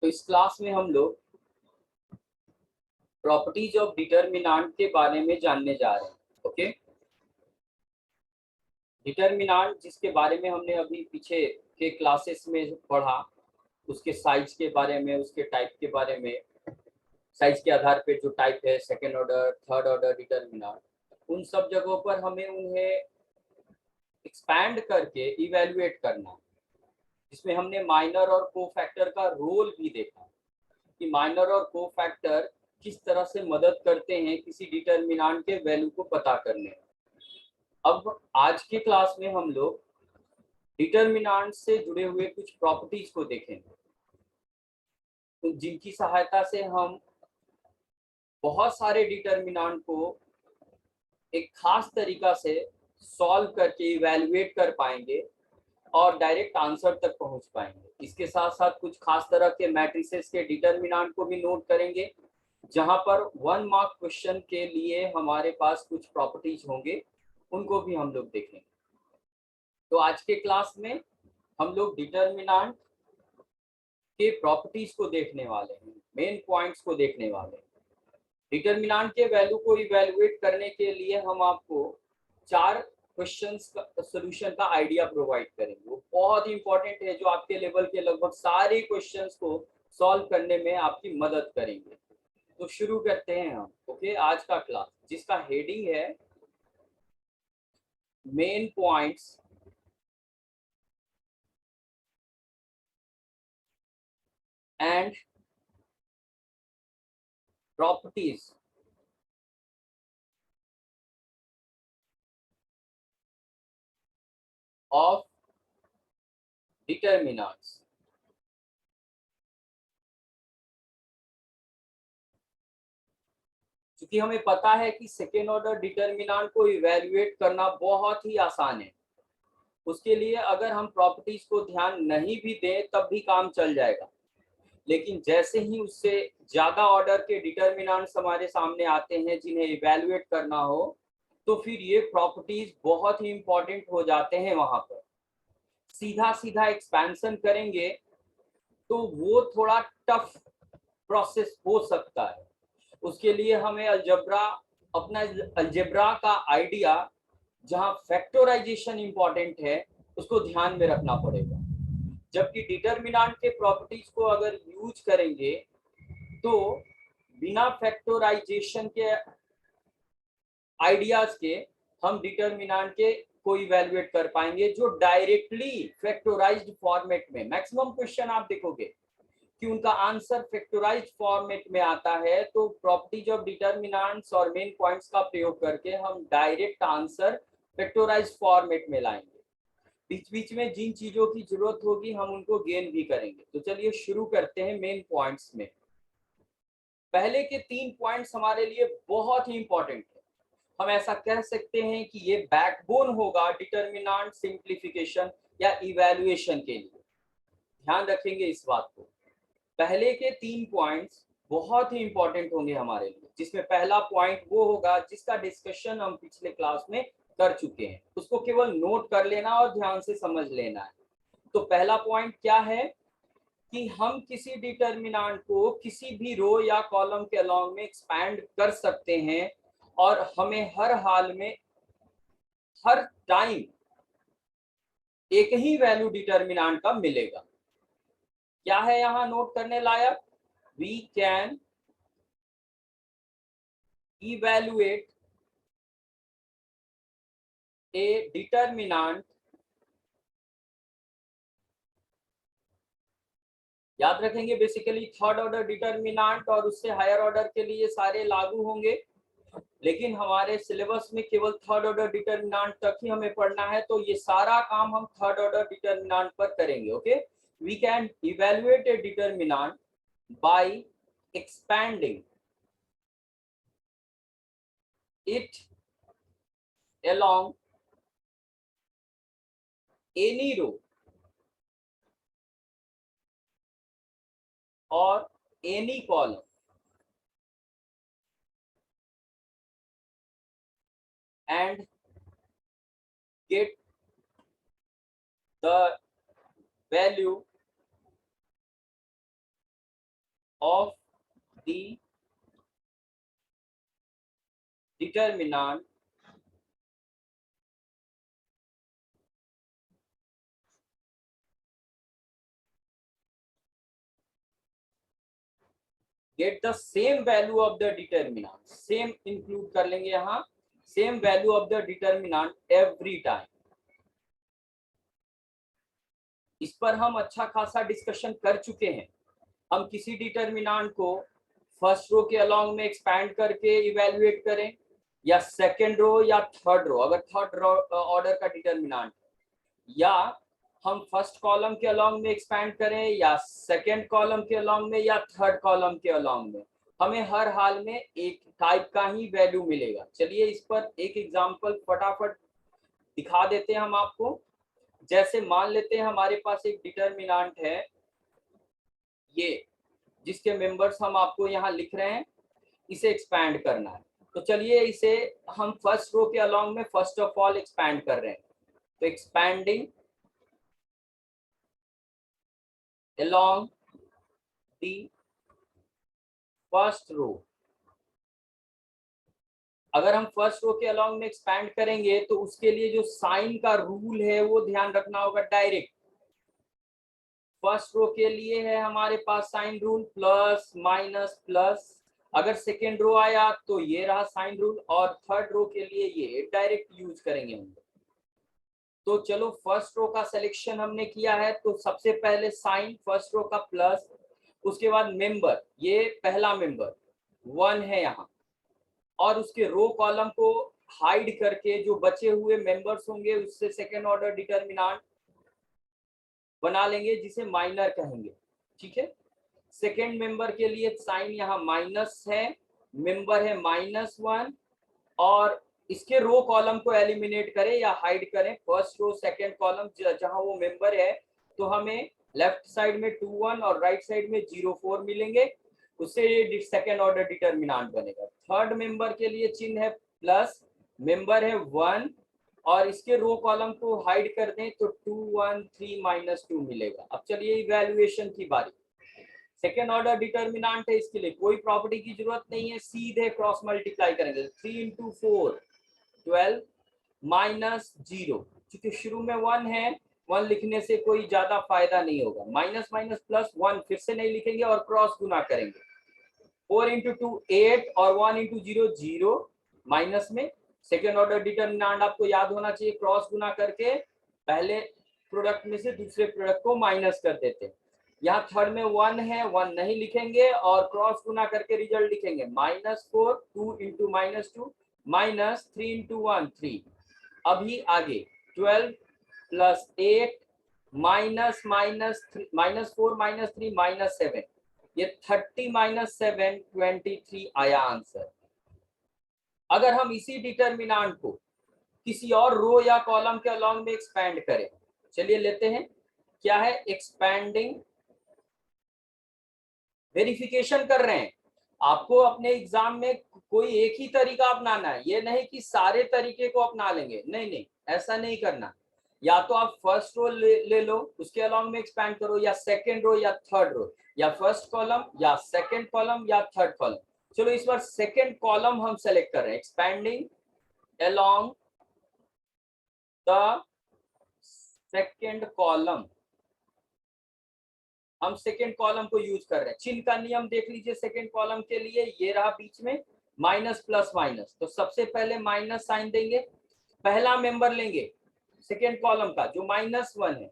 तो इस क्लास में हम लोग प्रॉपर्टीज ऑफ डिटरमिनेंट के बारे में जानने जा रहे हैं। ओके, डिटरमिनेंट जिसके बारे में हमने अभी पीछे के क्लासेस में पढ़ा, उसके साइज के बारे में, उसके टाइप के बारे में, साइज के आधार पे जो टाइप है, second order, third order determinant, उन सब जगहों पर हमें उन्हें एक्सपैंड करके इवेल्युएट करना है। जिसमें हमने माइनर और को फैक्टर का रोल भी देखा कि माइनर और को फैक्टर किस तरह से मदद करते हैं किसी डिटरमिनेंट के वैल्यू को पता करने में। अब आज के क्लास में हम लोग डिटरमिनेंट से जुड़े हुए कुछ प्रॉपर्टीज को देखेंगे, तो जिनकी सहायता से हम बहुत सारे डिटरमिनेंट को एक खास तरीका से सॉल्व करके इवैल्यूएट कर पाएंगे और डायरेक्ट आंसर तक पहुंच पाएंगे। इसके साथ साथ कुछ खास तरह के मैट्रिसेस के डिटरमिनेंट को भी नोट करेंगे, जहां पर 1 मार्क क्वेश्चन के लिए हमारे पास कुछ प्रॉपर्टीज होंगे, उनको भी हम लोग देखेंगे। तो आज के क्लास में हम लोग डिटरमिनेंट के प्रॉपर्टीज को देखने वाले हैं, मेन पॉइंट्स को देखने वाले हैं। डिटरमिनेंट के वैल्यू को इवैल्यूएट करने के लिए हम आपको 4 क्वेश्चंस का सॉल्यूशन का आइडिया प्रोवाइड करेंगे। वो बहुत ही इंपॉर्टेंट है, जो आपके लेवल के लगभग सारे क्वेश्चंस को सॉल्व करने में आपकी मदद करेंगे। तो शुरू करते हैं हम। ओके, आज का क्लास जिसका हेडिंग है main points and properties of determinants. क्योंकि हमें पता है कि सेकेंड ऑर्डर डिटरमिनेंट को इवैल्यूएट करना बहुत ही आसान है। उसके लिए अगर हम प्रॉपर्टीज को ध्यान नहीं भी दें तब भी काम चल जाएगा, लेकिन जैसे ही उससे ज्यादा ऑर्डर के डिटरमिनेंट्स हमारे सामने आते हैं जिन्हें इवैल्यूएट करना हो, तो फिर ये प्रॉपर्टीज बहुत ही इंपॉर्टेंट हो जाते हैं। वहां पर सीधा सीधा एक्सपेंशन करेंगे तो वो थोड़ा टफ प्रोसेस हो सकता है। उसके लिए हमें अलजेब्रा, अपना अलजेब्रा का आइडिया, जहां फैक्टराइजेशन इंपॉर्टेंट है, उसको ध्यान में रखना पड़ेगा। जबकि डिटरमिनेंट के प्रॉपर्टीज को अगर यूज करेंगे तो बिना फैक्टराइजेशन के आइडियाज के हम डिटरमिनेंट के को इवैल्यूएट कर पाएंगे, जो डायरेक्टली फैक्टराइज्ड फॉर्मेट में। मैक्सिमम क्वेश्चन आप देखोगे कि उनका आंसर फैक्टराइज्ड फॉर्मेट में आता है, तो प्रॉपर्टीज ऑफ डिटरमिनेंट्स और मेन पॉइंट्स का प्रयोग करके हम डायरेक्ट आंसर फैक्टराइज्ड फॉर्मेट में लाएंगे। बीच बीच में जिन चीजों की जरूरत होगी हम उनको गेन भी करेंगे। तो चलिए शुरू करते हैं मेन पॉइंट्स में। पहले के 3 पॉइंट्स हमारे लिए बहुत ही इंपॉर्टेंट है। हम ऐसा कह सकते हैं कि ये बैकबोन होगा डिटरमिनेंट सिंप्लीफिकेशन या इवैल्यूएशन के लिए। ध्यान रखेंगे इस बात को। पहले के 3 पॉइंट्स बहुत ही इंपॉर्टेंट होंगे हमारे लिए, जिसमें पहला पॉइंट वो होगा जिसका डिस्कशन हम पिछले क्लास में कर चुके हैं। उसको केवल नोट कर लेना और ध्यान से समझ लेना है। तो पहला पॉइंट क्या है कि हम किसी डिटरमिनेंट को किसी भी रो या कॉलम के अलॉन्ग में एक्सपैंड कर सकते हैं और हमें हर हाल में, हर टाइम एक ही वैल्यू डिटरमिनेंट का मिलेगा। क्या है यहां नोट करने लायक? We can evaluate a determinant, याद रखेंगे बेसिकली थर्ड ऑर्डर डिटरमिनेंट और उससे हायर ऑर्डर के लिए सारे लागू होंगे, लेकिन हमारे सिलेबस में केवल थर्ड ऑर्डर डिटरमिनेंट तक ही हमें पढ़ना है, तो ये सारा काम हम थर्ड ऑर्डर डिटरमिनेंट पर करेंगे। Okay, we can evaluate a determinant by expanding it along any row or any column and get the value of the determinant get the same value of the determinant, same include कर लेंगे यहाँ, same value of the determinant every time। इस पर हम अच्छा खासा discussion कर चुके हैं। हम किसी डिटर्मिनेंट को फर्स्ट रो के अलोंग में एक्सपैंड करके इवेल्युएट करें या सेकंड रो या थर्ड रो, अगर थर्ड ऑर्डर का डिटर्मिनेंट, या हम फर्स्ट कॉलम के अलोंग में एक्सपैंड करें या सेकंड कॉलम के अलोंग में या थर्ड कॉलम के अलोंग में, हमें हर हाल में एक टाइप का ही वैल्यू मिलेगा। चलिए इस पर एक एग्जांपल फटाफट दिखा देते हैं हम आपको। जैसे मान लेते हैं हमारे पास एक डिटर्मिनेंट है ये, जिसके मेंबर्स हम आपको यहाँ लिख रहे हैं, इसे एक्सपैंड करना है। तो चलिए इसे हम फर्स्ट रो के अलोंग में फर्स्ट ऑफ ऑल एक्सपैंड कर रहे हैं। तो expanding along the first row, अगर हम फर्स्ट रो के अलोंग में एक्सपैंड करेंगे तो उसके लिए जो साइन का रूल है वो ध्यान रखना होगा। डायरेक्ट फर्स्ट रो के लिए है हमारे पास sign rule plus minus plus, अगर सेकेंड रो आया तो ये रहा साइन रूल, और थर्ड रो के लिए ये डायरेक्ट यूज करेंगे हम। तो चलो फर्स्ट रो का सिलेक्शन हमने किया है, तो सबसे पहले साइन फर्स्ट रो का प्लस, उसके बाद मेंबर, ये पहला मेंबर 1 है यहाँ, और उसके रो कॉलम को हाइड करके जो बचे हुए मेंबर्स होंगे उससे सेकेंड ऑर्डर डिटर्मिनेंट बना लेंगे जिसे माइनर कहेंगे। ठीक है, सेकेंड मेंबर के लिए साइन यहाँ माइनस है, मेंबर है -1, और इसके रो कॉलम को एलिमिनेट करें या हाइड करें, फर्स्ट रो सेकेंड कॉलम जहां वो मेंबर है, तो हमें लेफ्ट साइड में 2 1 और राइट साइड में 0 4 मिलेंगे, उससे ये सेकेंड ऑर्डर डिटर्मिनेंट बनेगा। थर्ड मेंबर के लिए चिन्ह है प्लस, मेंबर है 1, और इसके रो कॉलम को हाइड कर दें तो 2 1 3 -2 मिलेगा। अब चलिए इवैल्यूएशन की बारी। सेकेंड ऑर्डर डिटर्मिनेंट है, इसके लिए कोई प्रॉपर्टी की जरूरत नहीं है, सीधे क्रॉस मल्टीप्लाई करेंगे। 3 × 4 12 -0, क्योंकि शुरू में 1 है, 1 लिखने से कोई ज्यादा फायदा नहीं होगा। माइनस माइनस प्लस 1 फिर से नहीं लिखेंगे और क्रॉस गुना करेंगे। 4 × 2 8 और 1 × 0 0, माइनस में सेकेंड ऑर्डर डिटर्मिनेंट आपको याद होना चाहिए, क्रॉस गुना करके पहले प्रोडक्ट में से दूसरे प्रोडक्ट को माइनस कर देते हैं। यहाँ थर्ड में 1 है, 1 नहीं लिखेंगे और क्रॉस गुना करके रिजल्ट लिखेंगे। -4 2 × -2 -3 × 1 3। अभी आगे 12 + 8 -4 -3 -7, ये 30 - 7 23 आया आंसर। अगर हम इसी डिटर्मिनेंट को किसी और रो या कॉलम के अलोंग में एक्सपैंड करें, चलिए लेते हैं, क्या है, एक्सपैंडिंग, वेरिफिकेशन कर रहे हैं। आपको अपने एग्जाम में कोई एक ही तरीका अपनाना है, ये नहीं कि सारे तरीके को अपना लेंगे, नहीं नहीं, ऐसा नहीं करना। या तो आप फर्स्ट रो ले लो, उसके अलोंग में एक्सपैंड करो, या सेकंड रो या थर्ड रो, या फर्स्ट कॉलम या सेकंड कॉलम या थर्ड कॉलम। चलो इस बार सेकंड कॉलम हम सेलेक्ट कर रहे हैं, expanding along the second column, हम सेकेंड कॉलम को यूज कर रहे हैं। चिन्ह का नियम देख लीजिए सेकेंड कॉलम के लिए, ये रहा बीच में माइनस प्लस माइनस, तो सबसे पहले माइनस साइन देंगे, पहला मेंबर लेंगे सेकेंड कॉलम का जो -1 है,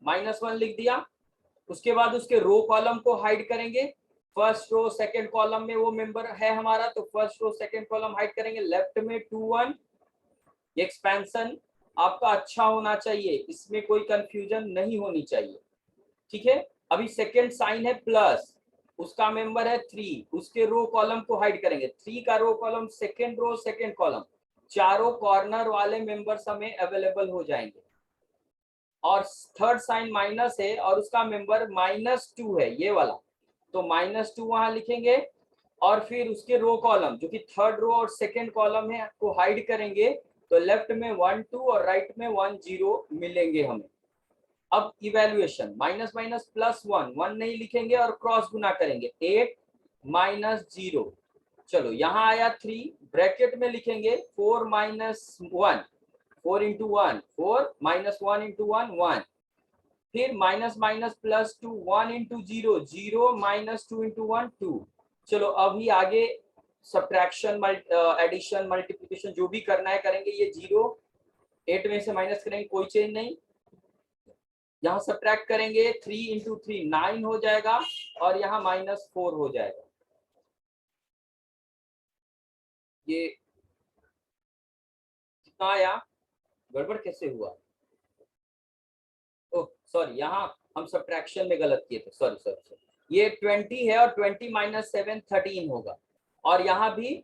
-1 लिख दिया, उसके बाद उसके रो कॉलम को हाइड करेंगे। फर्स्ट रो सेकेंड कॉलम में वो मेंबर है हमारा, तो first row second column hide करेंगे। लेफ्ट में 2 1, ये एक्सपेंशन आपका अच्छा होना चाहिए, इसमें कोई कंफ्यूजन नहीं होनी चाहिए। ठीक है, अभी सेकेंड साइन है प्लस, उसका मेंबर है 3, उसके रो कॉलम को हाइड करेंगे। 3 का row column, second row second column, चारों कॉर्नर वाले मेंबर्स हमें अवेलेबल हो जाएंगे। और थर्ड साइन माइनस है और उसका मेंबर -2 है, ये वाला, तो -2 वहां लिखेंगे, और फिर उसके रो कॉलम जो कि थर्ड रो और सेकेंड कॉलम है को हाइड करेंगे, तो लेफ्ट में 1 2 और राइट में 1 0 मिलेंगे हमें। अब इवेल्युएशन, माइनस माइनस प्लस 1, 1 नहीं लिखेंगे और क्रॉस गुना करेंगे, 8 माइनस 0, चलो यहाँ आया 3, ब्रैकेट में लिखेंगे 4 माइनस 1, 4 इंटू 1 4, माइनस 1 इंटू 1 1, फिर minus minus plus 2, 1 into 0 0, minus 2 into 1 2। चलो अभी आगे सब्ट्रैक्शन, एडिशन, मल्टीप्लिकेशन जो भी करना है करेंगे। ये 0 8 में से माइनस करेंगे, कोई चेंज नहीं। यहाँ सब्ट्रैक्ट करेंगे, 3 इंटू 3 9 हो जाएगा और यहाँ माइनस 4 हो जाएगा। ये कितना आया, गड़बड़ कैसे हुआ? ओह सॉरी, यहाँ हम सब्ट्रैक्शन में गलत किए थे, सॉरी सॉरी सॉरी। ये 20 है और 20 माइनस 7 13 होगा, और यहाँ भी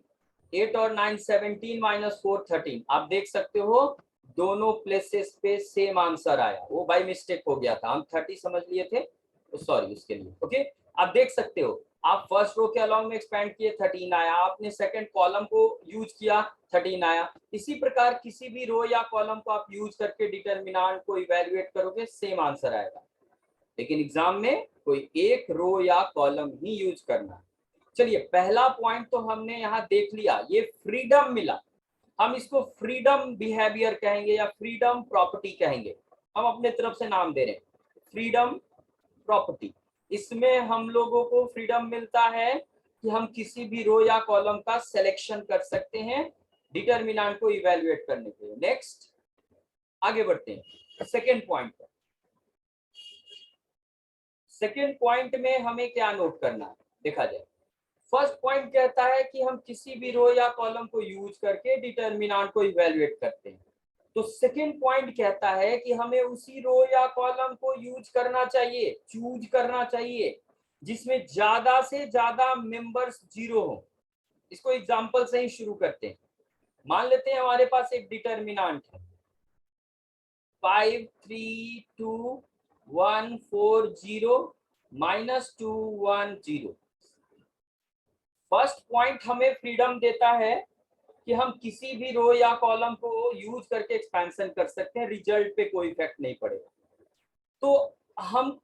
8 और 9 17 माइनस 4 13। आप देख सकते हो दोनों प्लेसेस पे सेम आंसर आया, वो बाय मिस्टेक हो गया था, हम 30 समझ लिए थे, तो सॉरी उसके लिए। ओके, आप देख सकते हो, आप फर्स्ट रो के अलॉन्ग में एक्सपेंड किए 13 आया, आपने सेकंड कॉलम को यूज किया 13 आया। इसी प्रकार किसी भी रो या कॉलम को आप यूज करके डिटरमिनेंट को इवैल्यूएट करोगे, सेम आंसर आएगा। लेकिन एग्जाम में कोई एक रो या कॉलम ही यूज करना है। चलिए पहला पॉइंट तो हमने यहाँ देख लिया, ये फ्रीडम मिला, हम इसको फ्रीडम बिहेवियर कहेंगे या फ्रीडम प्रॉपर्टी कहेंगे, हम अपने तरफ से नाम दे रहे हैं फ्रीडम प्रॉपर्टी। इसमें हम लोगों को फ्रीडम मिलता है कि हम किसी भी रो या कॉलम का सिलेक्शन कर सकते हैं डिटरमिनेंट को इवैल्यूएट करने के लिए। नेक्स्ट आगे बढ़ते हैं सेकेंड पॉइंट पर। सेकेंड पॉइंट में हमें क्या नोट करना है, देखा जाए। फर्स्ट पॉइंट कहता है कि हम किसी भी रो या कॉलम को यूज करके डिटरमिनेंट को इवैल्यूएट करते हैं। तो सेकेंड पॉइंट कहता है कि हमें उसी रो या कॉलम को यूज करना चाहिए, चूज करना चाहिए, जिसमें ज्यादा से ज्यादा मेंबर्स 0 हो। इसको एग्जांपल से ही शुरू करते हैं। मान लेते हैं हमारे पास एक डिटरमिनेंट है 5 3 2 1 4 0 माइनस 2 1 0। फर्स्ट पॉइंट हमें फ्रीडम देता है कि हम किसी भी रो या कॉलम को यूज करके एक्सपेंशन कर सकते हैं, रिजल्ट पे कोई इफेक्ट नहीं पड़ेगा। तो हम,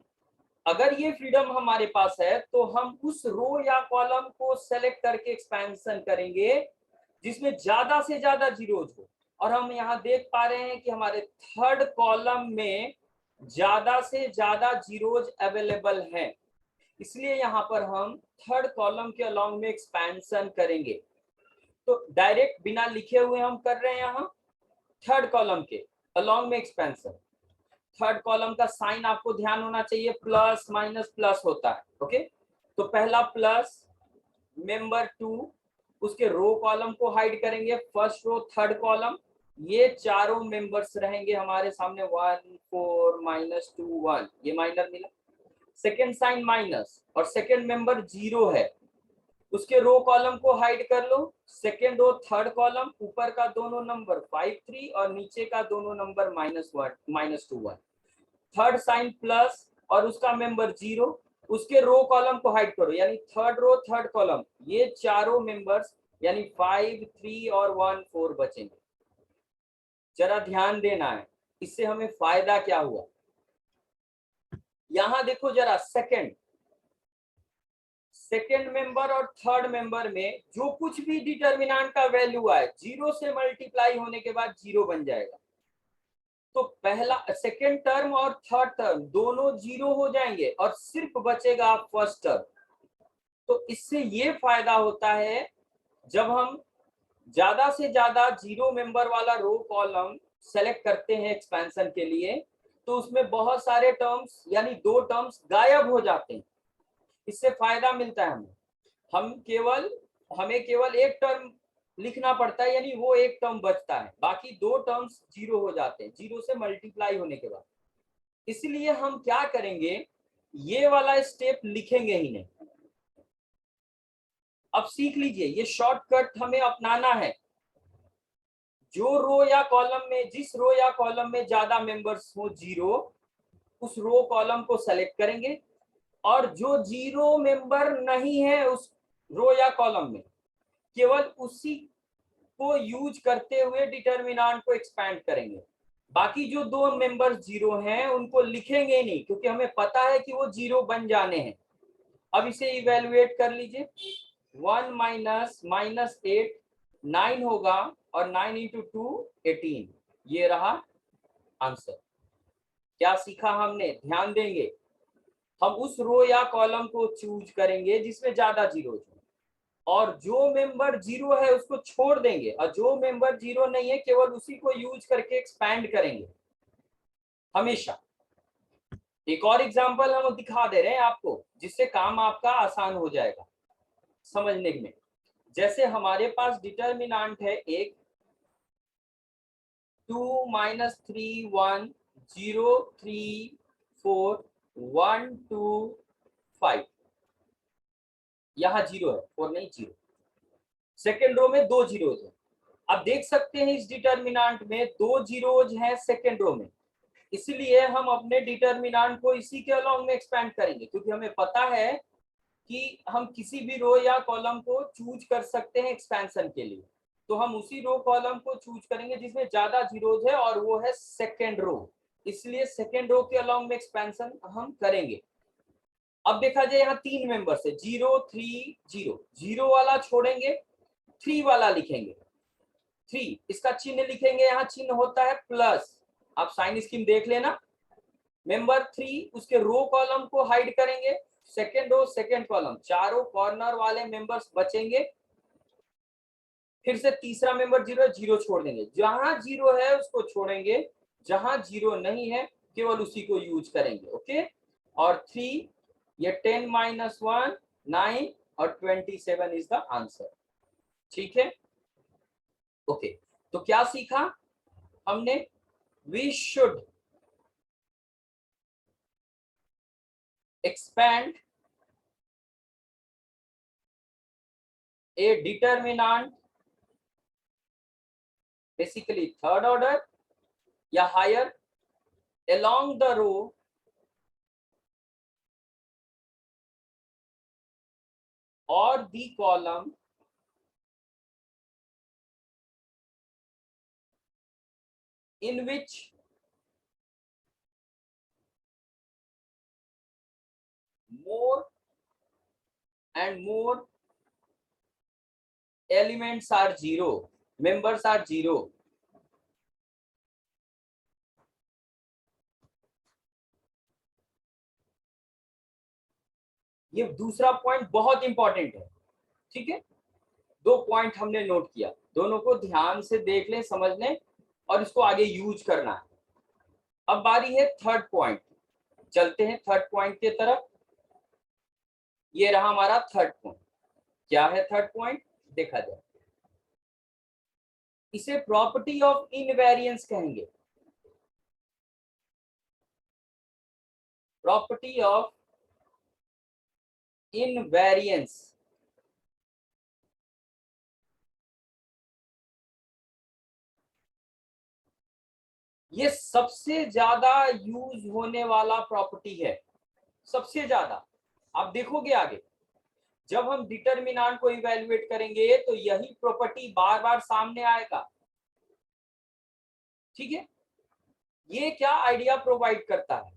अगर ये फ्रीडम हमारे पास है तो हम उस रो या कॉलम को सेलेक्ट करके एक्सपेंशन करेंगे जिसमें ज्यादा से ज्यादा जीरोज हो। और हम यहाँ देख पा रहे हैं कि हमारे थर्ड कॉलम में ज्यादा से ज्यादा जीरोज अवेलेबल हैं, इसलिए यहाँ पर हम थर्ड कॉलम के अलॉन्ग में एक्सपेंशन करेंगे। तो डायरेक्ट बिना लिखे हुए हम कर रहे हैं यहाँ थर्ड कॉलम के अलॉन्ग में एक्सपेंशन। थर्ड कॉलम का साइन आपको ध्यान होना चाहिए, प्लस माइनस प्लस होता है। ओके, तो पहला प्लस मेंबर 2, उसके रो कॉलम को हाइड करेंगे, फर्स्ट रो थर्ड कॉलम, ये चारों मेंबर्स रहेंगे हमारे सामने 1 4 माइनस 2 1, ये माइनर मिला। सेकेंड साइन माइनस और सेकेंड मेंबर 0 है, उसके रो कॉलम को हाइड कर लो, सेकेंड रो थर्ड कॉलम, ऊपर का दोनों नंबर 5 3 और नीचे का दोनों नंबर -1 -2 1। थर्ड साइन प्लस और उसका मेंबर 0, उसके रो कॉलम को हाइड करो, यानी थर्ड रो थर्ड कॉलम, ये चारों मेंबर्स यानी 5 3 और 1 4 बचेंगे। जरा ध्यान देना है, इससे हमें फायदा क्या हुआ, यहां देखो जरा, सेकेंड मेंबर और थर्ड मेंबर में जो कुछ भी डिटरमिनेंट का वैल्यू आए 0 से मल्टीप्लाई होने के बाद 0 बन जाएगा। तो पहला सेकेंड टर्म और थर्ड टर्म दोनों 0 हो जाएंगे और सिर्फ बचेगा फर्स्ट टर्म। तो इससे ये फायदा होता है, जब हम ज्यादा से ज्यादा 0 मेंबर वाला रो कॉलम सेलेक्ट करते हैं एक्सपेंशन के लिए, तो उसमें बहुत सारे टर्म्स यानी 2 टर्म्स गायब हो जाते हैं। इससे फायदा मिलता है हमें केवल एक टर्म लिखना पड़ता है, यानी वो एक टर्म बचता है, बाकी 2 टर्म्स 0 हो जाते हैं 0 से मल्टीप्लाई होने के बाद। इसलिए हम क्या करेंगे, ये वाला स्टेप लिखेंगे ही नहीं। अब सीख लीजिए, ये शॉर्टकट हमें अपनाना है। जो रो या कॉलम में, जिस रो या कॉलम में ज्यादा मेंबर्स हो 0, उस रो कॉलम को सेलेक्ट करेंगे, और जो 0 मेंबर नहीं है उस रो या कॉलम में, केवल उसी को यूज करते हुए डिटरमिनेंट को एक्सपैंड करेंगे। बाकी जो दो मेंबर्स जीरो हैं उनको लिखेंगे नहीं, क्योंकि हमें पता है कि वो जीरो बन जाने हैं। अब इसे इवेलुएट कर लीजिए। 1 माइनस -8 9 होगा, और 9 इंटू 2 18। ये रहा आंसर। क्या सीखा हमने? ध्यान देंगे, हम उस रो या कॉलम को चूज करेंगे जिसमें ज्यादा जीरो हो, और जो मेंबर जीरो है उसको छोड़ देंगे, और जो मेंबर जीरो नहीं है केवल उसी को यूज करके एक्सपैंड करेंगे हमेशा। एक और एग्जांपल हम दिखा दे रहे हैं आपको, जिससे काम आपका आसान हो जाएगा समझने में। जैसे हमारे पास डिटर्मिनेंट है एक 2 -3 1 0 3 4 1 2 5। यहाँ जीरो है, 4 नहीं, जीरो। सेकेंड रो में दो जीरोज है। आप देख सकते हैं इस डिटर्मिनेंट में दो जीरोज हैं सेकेंड रो में, इसलिए हम अपने डिटर्मिनेंट को इसी के अलॉन्ग में एक्सपेंड करेंगे, क्योंकि हमें पता है कि हम किसी भी रो या कॉलम को चूज कर सकते हैं एक्सपेंशन के लिए। तो हम उसी रो कॉलम को चूज करेंगे जिसमें ज्यादा जीरोज है, और वो है सेकेंड रो, इसलिए सेकेंड रो के अलॉन्ग में एक्सपेंशन हम करेंगे। अब देखा जाए यहाँ तीन मेंबर्स है 0 3 0। जीरो वाला छोड़ेंगे, 3 वाला लिखेंगे। 3 इसका चिन्ह लिखेंगे, यहाँ चिन्ह होता है प्लस। आप साइन स्कीम देख लेना। मेंबर 3 उसके रो कॉलम को हाइड करेंगे, सेकेंड रो सेकेंड कॉलम, चारों कॉर्नर वाले मेंबर्स बचेंगे। फिर से तीसरा मेंबर जीरो, जीरो छोड़ देंगे, जहां जीरो है उसको छोड़ेंगे, जहां जीरो नहीं है केवल उसी को यूज करेंगे। ओके, और 3 ये 10 - 1 9 और 27 इज द आंसर। ठीक है, ओके। तो क्या सीखा हमने? We should expand a determinant, basically third order या higher, along the row or the column in which more and more elements are zero, members are zero. ये दूसरा पॉइंट बहुत इंपॉर्टेंट है। ठीक है, दो पॉइंट हमने नोट किया, दोनों को ध्यान से देख लें, समझ लें, और इसको आगे यूज करना है। अब बारी है थर्ड पॉइंट, चलते हैं थर्ड पॉइंट की तरफ। ये रहा हमारा थर्ड पॉइंट। क्या है थर्ड पॉइंट? देखा जाए, इसे प्रॉपर्टी ऑफ इनवेरिएंस कहेंगे। प्रॉपर्टी ऑफ इनवेरिएंस, ये सबसे ज्यादा यूज होने वाला प्रॉपर्टी है, सबसे ज्यादा। आप देखोगे आगे जब हम डिटर्मिनेंट को इवैल्यूएट करेंगे तो यही प्रॉपर्टी बार बार सामने आएगा। ठीक है, ये क्या आइडिया प्रोवाइड करता है?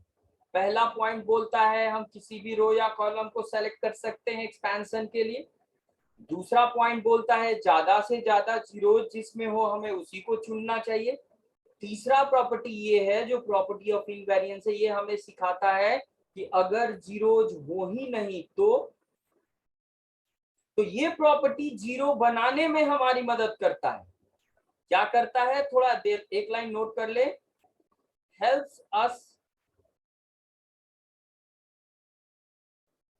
पहला पॉइंट बोलता है हम किसी भी रो या कॉलम को सेलेक्ट कर सकते हैं एक्सपेंशन के लिए। दूसरा पॉइंट बोलता है ज्यादा से ज्यादा जीरो जिसमें हो हमें उसी को चुनना चाहिए। तीसरा प्रॉपर्टी ये है जो प्रॉपर्टी ऑफ इनवेरिएंस है, ये हमें सिखाता है कि अगर जीरोज हो ही नहीं तो ये प्रॉपर्टी जीरो बनाने में हमारी मदद करता है। क्या करता है? थोड़ा देर एक लाइन नोट कर ले। Helps us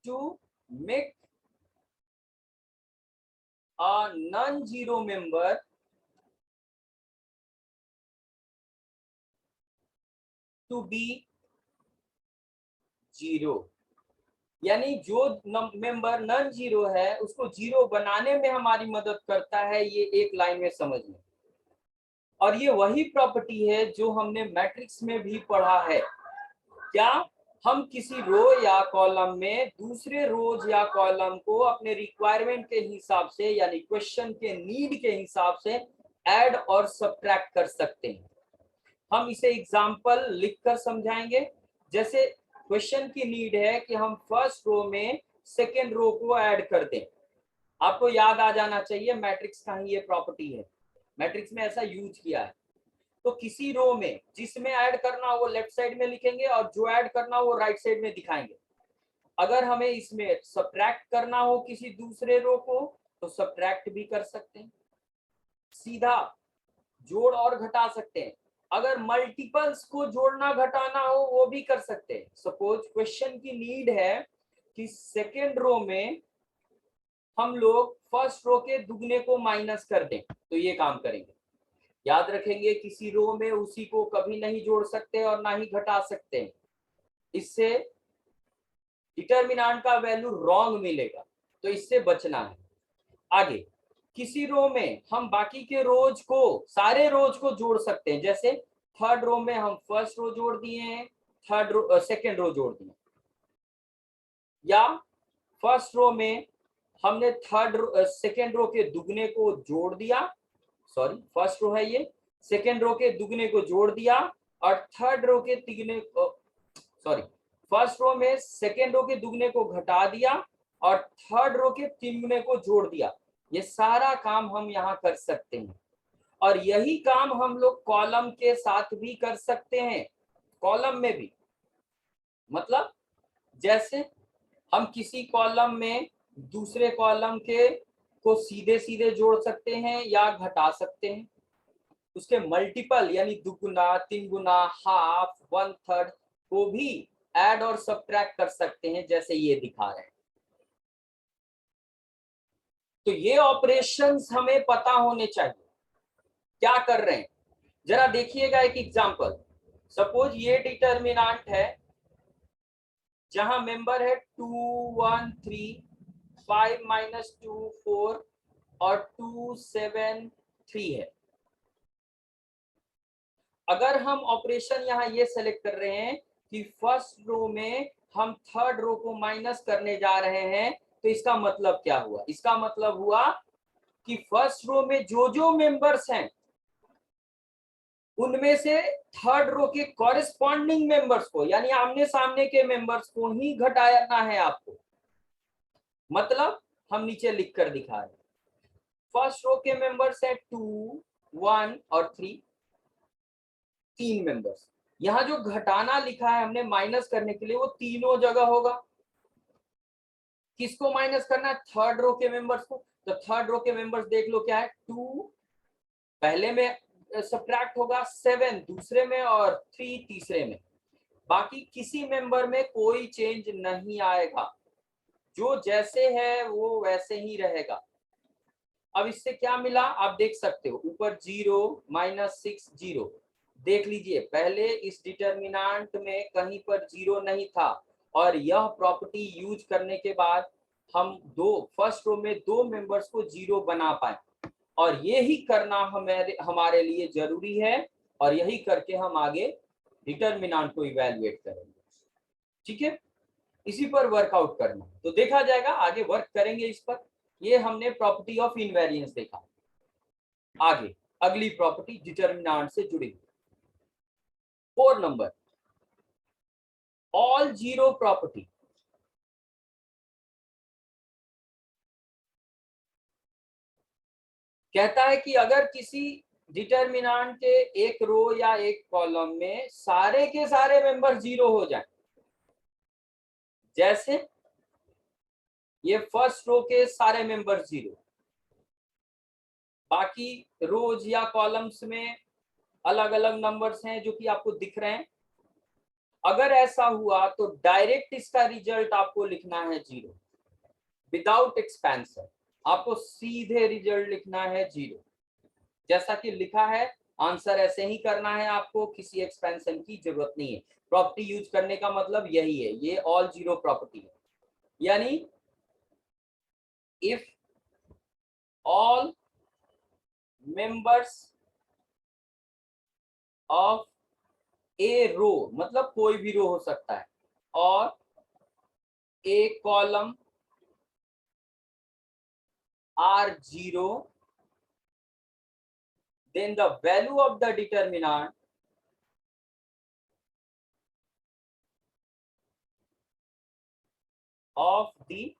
to make a non zero member to be zero, यानी जो मेंबर नॉन जीरो है उसको जीरो बनाने में हमारी मदद करता है। ये एक लाइन में समझ लें। और ये वही प्रॉपर्टी है जो हमने मैट्रिक्स में भी पढ़ा है। क्या? हम किसी रो या कॉलम में दूसरे रोज या कॉलम को अपने रिक्वायरमेंट के हिसाब से यानी क्वेश्चन के नीड के हिसाब से ऐड और सब्ट्रैक्ट कर सकते हैं। हम इसे एग्जाम्पल लिखकर समझाएंगे। जैसे क्वेश्चन की नीड है कि हम फर्स्ट रो में सेकेंड रो को ऐड कर दें। आपको याद आ जाना चाहिए मैट्रिक्स का ही ये प्रॉपर्टी है, मैट्रिक्स में ऐसा यूज किया है। तो किसी रो में जिसमें ऐड करना हो वो लेफ्ट साइड में लिखेंगे और जो ऐड करना हो वो राइट साइड में दिखाएंगे। अगर हमें इसमें सब्ट्रैक्ट करना हो किसी दूसरे रो को तो सब्ट्रैक्ट भी कर सकते हैं, सीधा जोड़ और घटा सकते हैं। अगर मल्टीपल्स को जोड़ना घटाना हो वो भी कर सकते हैं। सपोज क्वेश्चन की नीड है कि सेकेंड रो में हम लोग फर्स्ट रो के दुगने को माइनस कर दें, तो ये काम करेंगे। याद रखेंगे किसी रो में उसी को कभी नहीं जोड़ सकते और ना ही घटा सकते हैं, इससे डिटर्मिनेंट का वैल्यू रॉन्ग मिलेगा, तो इससे बचना है। आगे किसी रो में हम बाकी के रोज को, सारे रोज को जोड़ सकते हैं। जैसे थर्ड रो में हम फर्स्ट रो जोड़ दिए हैं, थर्ड रो सेकेंड रो जोड़ दिए, या फर्स्ट रो में हमने सेकेंड रो के दुगने को जोड़ दिया, सॉरी फर्स्ट रो है ये, सेकेंड रो के दुगने को जोड़ दिया और थर्ड रो के तिगने सॉरी फर्स्ट रो में सेकेंड रो के दुगने को घटा दिया और थर्ड रो के तिगने को जोड़ दिया। ये सारा काम हम यहाँ कर सकते हैं और यही काम हम लोग कॉलम के साथ भी कर सकते हैं। कॉलम में भी मतलब जैसे हम किसी कॉलम में दूसरे कॉलम के को सीधे सीधे जोड़ सकते हैं या घटा सकते हैं। उसके मल्टीपल यानी दुगुना, तीन गुना, हाफ, वन थर्ड को भी ऐड और सब्ट्रैक्ट कर सकते हैं, जैसे ये दिखा रहे हैं। तो ये ऑपरेशंस हमें पता होने चाहिए क्या कर रहे हैं। जरा देखिएगा एक एग्जांपल। सपोज ये डिटर्मिनेंट है जहां मेंबर है 2 1 3, 5 -2 4 और 2 7 3 है। अगर हम ऑपरेशन यहाँ ये सेलेक्ट कर रहे हैं कि फर्स्ट रो में हम थर्ड रो को माइनस करने जा रहे हैं, तो इसका मतलब क्या हुआ? इसका मतलब हुआ कि फर्स्ट रो में जो जो मेंबर्स हैं उनमें से थर्ड रो के कॉरेस्पॉन्डिंग मेंबर्स को, यानी आमने सामने के मेंबर्स को ही घटाना है आपको। मतलब हम नीचे लिख कर दिखा रहे हैं, फर्स्ट रो के मेंबर्स है 2 1 और 3, तीन मेंबर्स। यहाँ जो घटाना लिखा है हमने माइनस करने के लिए, वो तीनों जगह होगा। किसको माइनस करना है? थर्ड रो के मेंबर्स को। तो थर्ड रो के मेंबर्स देख लो क्या है, 2 पहले में सब्ट्रैक्ट होगा, 7 दूसरे में और 3 तीसरे में। बाकी किसी मेंबर में कोई चेंज नहीं आएगा, जो जैसे है वो वैसे ही रहेगा। अब इससे क्या मिला आप देख सकते हो, ऊपर 0 -6 0। देख लीजिए पहले इस डिटर्मिनेंट में कहीं पर 0 नहीं था और यह प्रॉपर्टी यूज करने के बाद हम फर्स्ट रो में दो मेंबर्स को 0 बना पाए। और यही करना हमारे लिए जरूरी है और यही करके हम आगे डिटर्मिनेंट को इवैल्यूएट करेंगे। ठीक है, इसी पर वर्कआउट करना, तो देखा जाएगा आगे वर्क करेंगे इस पर। ये हमने प्रॉपर्टी ऑफ इनवेरिएंस देखा। आगे अगली प्रॉपर्टी डिटर्मिनेंट से जुड़ी 4 नंबर, ऑल जीरो प्रॉपर्टी। कहता है कि अगर किसी डिटर्मिनेंट के एक रो या एक कॉलम में सारे के सारे मेंबर 0 हो जाएं, जैसे ये फर्स्ट रो के सारे मेंबर 0, बाकी रोज या कॉलम्स में अलग अलग नंबर्स हैं जो कि आपको दिख रहे हैं। अगर ऐसा हुआ तो डायरेक्ट इसका रिजल्ट आपको लिखना है 0, विदाउट एक्सपेंशन। आपको सीधे रिजल्ट लिखना है 0, जैसा कि लिखा है। आंसर ऐसे ही करना है आपको, किसी एक्सपेंशन की जरूरत नहीं है। प्रॉपर्टी यूज करने का मतलब यही है, ये ऑल जीरो प्रॉपर्टी है। यानी इफ ऑल मेंबर्स ऑफ ए रो, मतलब कोई भी रो हो सकता है, और ए column are 0, then the value of the determinant of the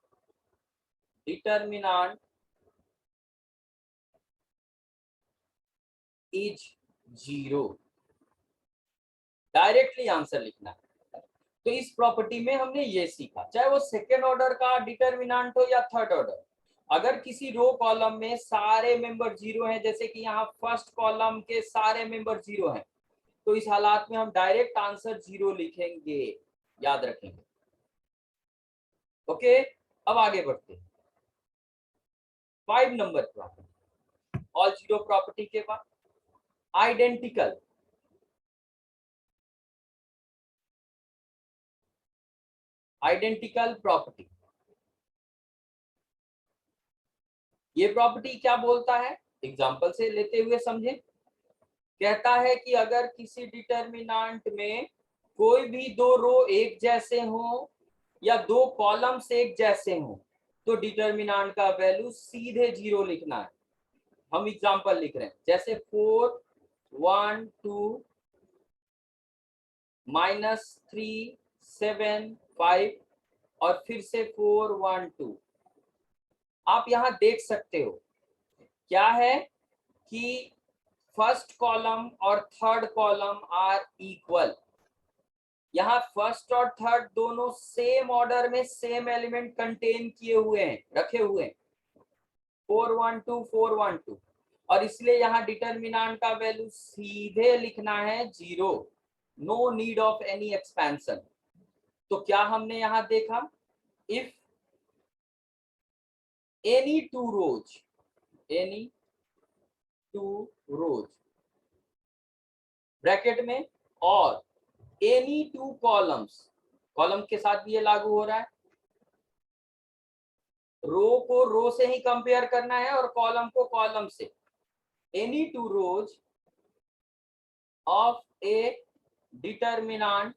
determinant is 0। Directly answer लिखना है। तो इस प्रॉपर्टी में हमने ये सीखा, चाहे वो सेकेंड ऑर्डर का डिटरमिनेंट हो या थर्ड ऑर्डर, अगर किसी रो कॉलम में सारे मेंबर जीरो हैं, जैसे कि यहाँ फर्स्ट कॉलम के सारे मेंबर जीरो हैं, तो इस हालात में हम डायरेक्ट आंसर जीरो लिखेंगे, याद रखेंगे। ओके, अब आगे बढ़ते हैं 5 number property. All zero property के बाद आइडेंटिकल। आइडेंटिकल प्रॉपर्टी, ये प्रॉपर्टी क्या बोलता है, एग्जांपल से लेते हुए समझे। कहता है कि अगर किसी डिटरमिनेंट में कोई भी दो रो एक जैसे हो या दो कॉलम्स एक जैसे हो, तो डिटरमिनेंट का वैल्यू सीधे जीरो लिखना है। हम एग्जांपल लिख रहे हैं, जैसे 4 1 2 -3 7 5 और फिर से 4 1 2। आप यहां देख सकते हो क्या है कि फर्स्ट कॉलम और थर्ड कॉलम आर इक्वल। यहाँ फर्स्ट और थर्ड दोनों सेम ऑर्डर में सेम एलिमेंट कंटेन किए हुए हैं, रखे हुए हैं, 4 1 2 4 1 2, और इसलिए यहाँ डिटरमिनेंट का वैल्यू सीधे लिखना है zero, no need of any expansion. तो क्या हमने यहाँ देखा, if any two rows, any two rows bracket में, और एनी टू कॉलम्स, कॉलम के साथ भी ये लागू हो रहा है, रो को रो से ही कंपेयर करना है और कॉलम को कॉलम से। Any two rows of a determinant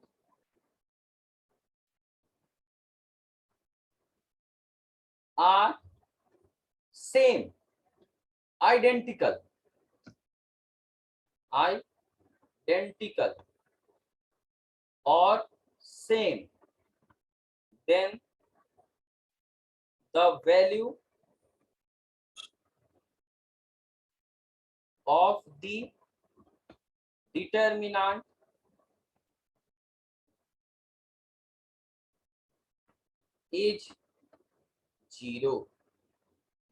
are same, identical, identical और same, then the value of the determinant is zero.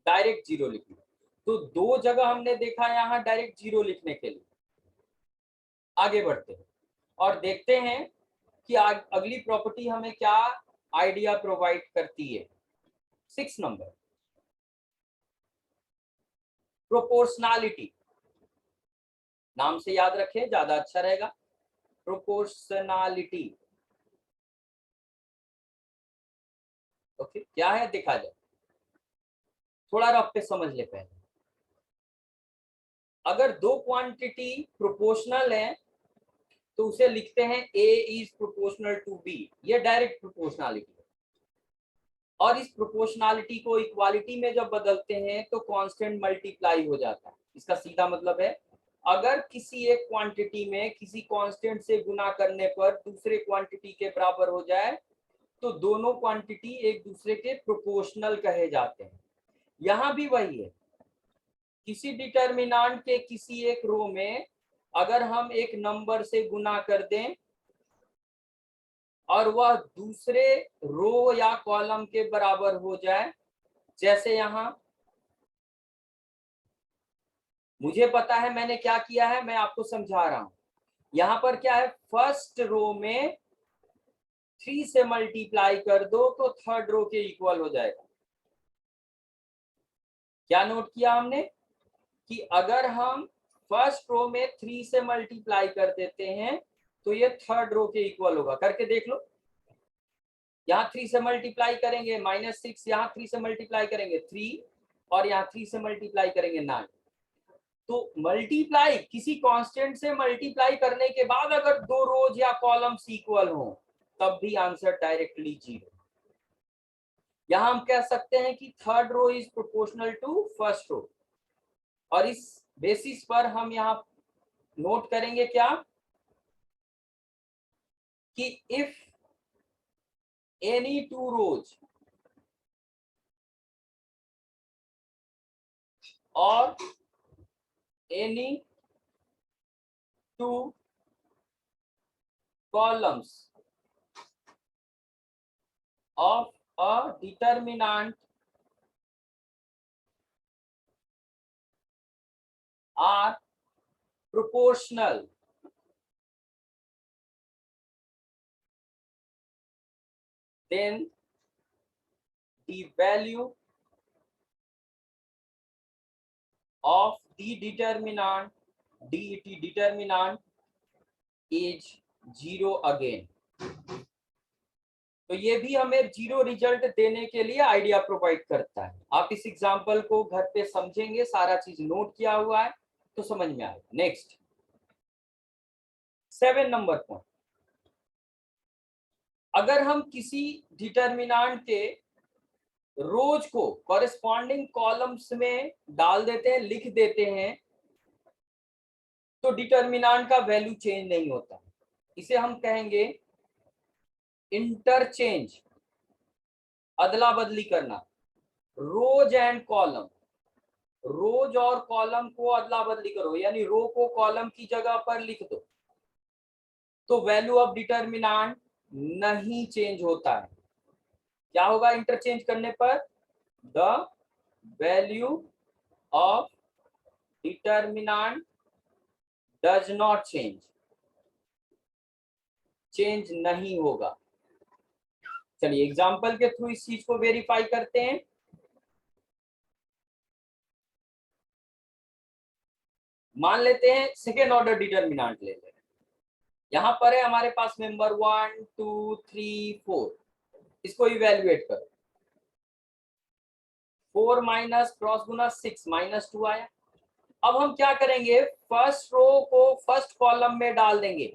Direct zero लिखना। तो दो जगह हमने देखा यहाँ डायरेक्ट जीरो लिखने के लिए। आगे बढ़ते हैं और देखते हैं कि अगली प्रॉपर्टी हमें क्या आइडिया प्रोवाइड करती है। 6 नंबर, प्रोपोर्शनैलिटी। नाम से याद रखें, ज्यादा अच्छा रहेगा, प्रोपोर्शनैलिटी। ओके, क्या है देखा जाए, थोड़ा रफ पे समझ ले पहले। अगर दो क्वांटिटी प्रोपोर्शनल है तो उसे लिखते हैं A is proportional to B, ये डायरेक्ट प्रोपोर्शनैलिटी है। और इस प्रोपोर्शनैलिटी को इक्वालिटी में जब बदलते हैं तो कांस्टेंट मल्टीप्लाई हो जाता है। इसका सीधा मतलब है, अगर किसी एक क्वांटिटी में किसी कांस्टेंट से गुना करने पर दूसरे क्वांटिटी के बराबर हो जाए तो दोनों क्वांटिटी एक दूसरे के प्रोपोर्शनल कहे जाते हैं। यहां भी वही है, किसी डिटरमिनेंट के किसी एक रो में अगर हम एक नंबर से गुना कर दें और वह दूसरे रो या कॉलम के बराबर हो जाए, जैसे यहां मुझे पता है मैंने क्या किया है, मैं आपको समझा रहा हूं। यहां पर क्या है, फर्स्ट रो में 3 से मल्टीप्लाई कर दो तो थर्ड रो के इक्वल हो जाएगा। क्या नोट किया हमने कि अगर हम फर्स्ट रो में 3 से मल्टीप्लाई कर देते हैं तो ये थर्ड रो के इक्वल होगा। करके देख लो, यहाँ 3 से मल्टीप्लाई करेंगे -6, यहाँ 3 से मल्टीप्लाई करेंगे 3, और यहाँ 3 से मल्टीप्लाई करेंगे 9। तो मल्टीप्लाई, किसी कांस्टेंट से मल्टीप्लाई करने के बाद अगर दो रोज या कॉलम्स इक्वल हो तब भी आंसर डायरेक्टली जीरो। यहां हम कह सकते हैं कि third row is proportional to first row, और इस बेसिस पर हम यहाँ नोट करेंगे क्या कि इफ एनी टू रोज और any two columns of a determinant are proportional, then the value of the determinant det determinant is 0 again. तो ये भी हमें 0 रिजल्ट देने के लिए आइडिया प्रोवाइड करता है. आप इस एग्जांपल को घर पे समझेंगे, सारा चीज नोट किया हुआ है तो समझ में आएगा. Next 7 number point. अगर हम किसी डिटर्मिनेंट के रोज को कॉरेस्पॉन्डिंग कॉलम्स में डाल देते हैं, लिख देते हैं, तो डिटर्मिनेंट का वैल्यू चेंज नहीं होता. इसे हम कहेंगे इंटरचेंज, अदला बदली करना. रोज एंड कॉलम, रोज और कॉलम को अदला बदली करो, यानी रो को कॉलम की जगह पर लिख दो, तो वैल्यू ऑफ डिटर्मिनेंट नहीं चेंज होता है. क्या होगा इंटरचेंज करने पर? The value of determinant does not change, change नहीं होगा. चलिए एग्जाम्पल के थ्रू इस चीज को वेरीफाई करते हैं. मान लेते हैं सेकेंड ऑर्डर डिटर्मिनेंट ले लें. यहां पर है हमारे पास मेंबर 1 2 3 4. इसको इवेल्युएट करो. 4 माइनस क्रॉस गुना 6 -2 आया. अब हम क्या करेंगे, फर्स्ट रो को फर्स्ट कॉलम में डाल देंगे.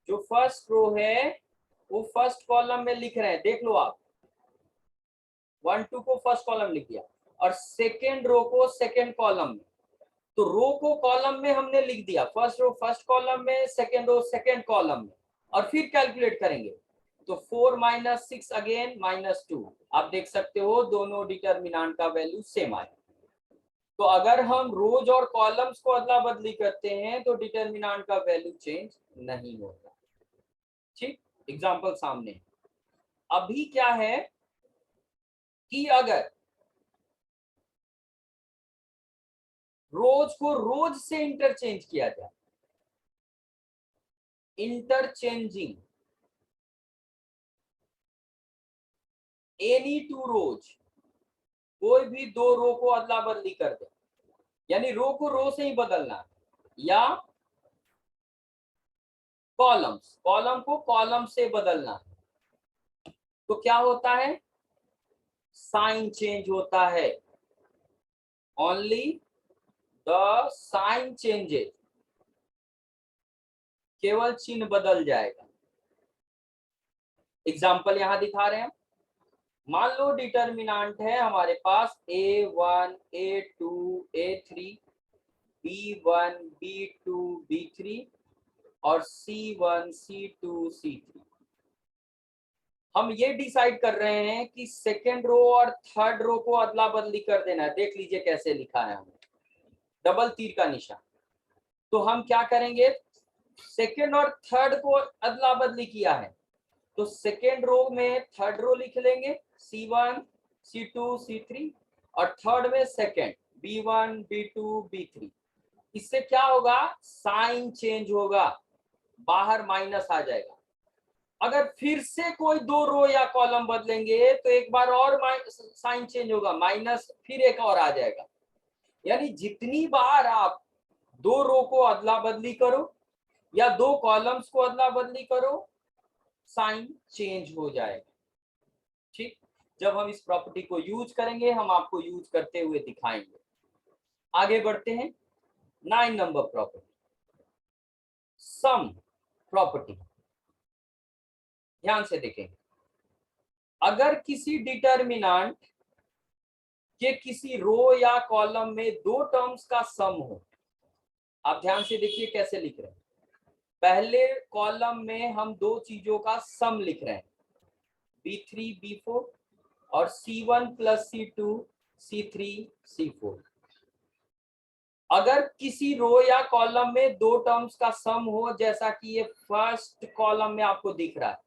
जो फर्स्ट रो है वो फर्स्ट कॉलम में लिख रहे हैं, देख लो आप. 1 2 को फर्स्ट कॉलम लिख दिया और सेकेंड रो को सेकेंड कॉलम में. तो रो को कॉलम में हमने लिख दिया, फर्स्ट रो फर्स्ट कॉलम में, सेकेंड रो सेकेंड कॉलम में, और फिर कैलकुलेट करेंगे. तो 4 - 6 अगेन -2. आप देख सकते हो दोनों डिटर्मिनेंट का वैल्यू सेम आया. तो अगर हम रोज और कॉलम्स को अदला बदली करते हैं तो डिटर्मिनेंट का वैल्यू चेंज नहीं होता. ठीक, एग्जांपल सामने. अभी क्या है कि अगर रोज को रोज से इंटरचेंज किया जाए, इंटरचेंजिंग एनी टू रोज, कोई भी दो रो को अदला बदली कर दे, यानी रो को रो से ही बदलना है, या कॉलम्स, कॉलम को कॉलम से बदलना है, तो क्या होता है? साइन चेंज होता है. ओनली द साइन चेंजेस, केवल चिन्ह बदल जाएगा. एग्जाम्पल यहां दिखा रहे हैं. मान लो डिटर्मिनेंट है हमारे पास A1 A2 A3 B1 B2 B3 और C1 C2 C3. हम ये डिसाइड कर रहे हैं कि सेकेंड रो और थर्ड रो को अदला बदली कर देना है. देख लीजिए कैसे लिखा है हमने, डबल तीर का निशान. तो हम क्या करेंगे, सेकेंड और थर्ड को अदला बदली किया है तो सेकेंड रो में थर्ड रो लिख लेंगे C1 C2 C3, और थर्ड में सेकेंड B1 B2 B3. इससे क्या होगा, साइन चेंज होगा, बाहर माइनस आ जाएगा. अगर फिर से कोई दो रो या कॉलम बदलेंगे तो एक बार और साइन चेंज होगा, माइनस, फिर एक और आ जाएगा. यानी जितनी बार आप दो रो को अदला बदली करो या दो कॉलम्स को अदला बदली करो, साइन चेंज हो जाएगा. ठीक, जब हम इस प्रॉपर्टी को यूज करेंगे हम आपको यूज करते हुए दिखाएंगे. आगे बढ़ते हैं. 9 नंबर प्रॉपर्टी, सम प्रॉपर्टी. ध्यान से देखेंगे. अगर किसी डिटर्मिनेंट के किसी रो या कॉलम में दो टर्म्स का सम हो, आप ध्यान से देखिए कैसे लिख रहे हैं. पहले कॉलम में हम दो चीजों का सम लिख रहे हैं, B3 B4 और C1 + C2 C3 C4. अगर किसी रो या कॉलम में दो टर्म्स का सम हो, जैसा कि ये फर्स्ट कॉलम में आपको दिख रहा है,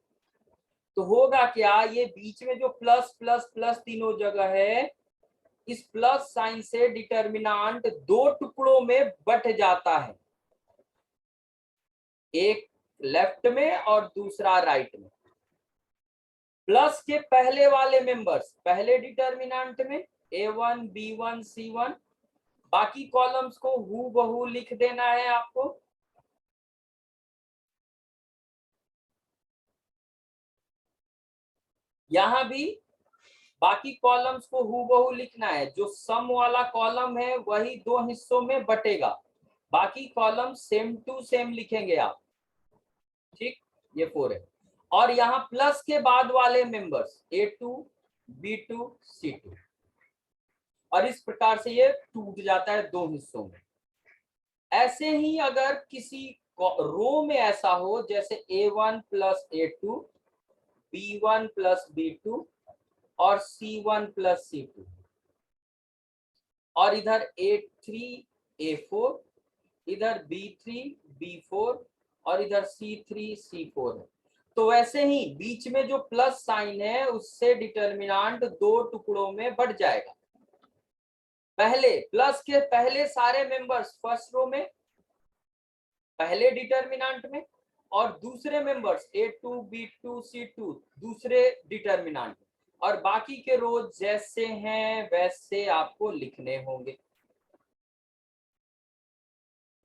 तो होगा क्या, ये बीच में जो प्लस प्लस प्लस तीनों जगह है, इस प्लस साइन से डिटर्मिनांट दो टुकड़ों में बट जाता है, एक लेफ्ट में और दूसरा राइट में। प्लस के पहले वाले मेंबर्स पहले डिटर्मिनांट में A1 B1 C1, बाकी कॉलम्स को हूबहू लिख देना है आपको। यहां भी बाकी कॉलम्स को हूबहू लिखना है। जो सम वाला कॉलम है वही दो हिस्सों में बटेगा, बाकी कॉलम सेम टू सेम लिखेंगे आप, ठीक। ये 4 है। और यहाँ प्लस के बाद वाले मेंबर्स A2 B2 C2, और इस प्रकार से ये टूट जाता है दो हिस्सों में। ऐसे ही अगर किसी रो में ऐसा हो, जैसे A1 plus A2, B1 plus B2 और C1 प्लस C2, और इधर A3 A4, इधर B3 B4 और इधर C3 C4 है, तो वैसे ही बीच में जो प्लस साइन है उससे डिटर्मिनांट दो टुकड़ों में बढ़ जाएगा। पहले प्लस के पहले सारे मेंबर्स फर्स्ट रो में पहले डिटर्मिनांट में, और दूसरे मेंबर्स A2 B2 C2 दूसरे डिटर्मिनांट, और बाकी के रोज जैसे हैं वैसे आपको लिखने होंगे।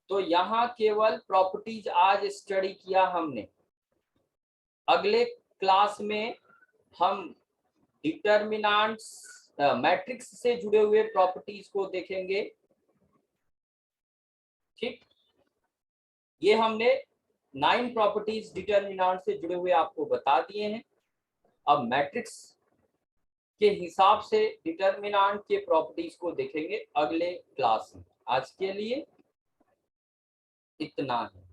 तो यहाँ केवल प्रॉपर्टीज आज स्टडी किया हमने। अगले क्लास में हम डिटर्मिनांट्स मैट्रिक्स से जुड़े हुए प्रॉपर्टीज को देखेंगे, ठीक। ये हमने 9 प्रॉपर्टीज डिटर्मिनांट से जुड़े हुए आपको बता दिए हैं। अब मैट्रिक्स के हिसाब से डिटर्मिनांट के प्रॉपर्टीज को देखेंगे अगले क्लास में। आज के लिए इतना है।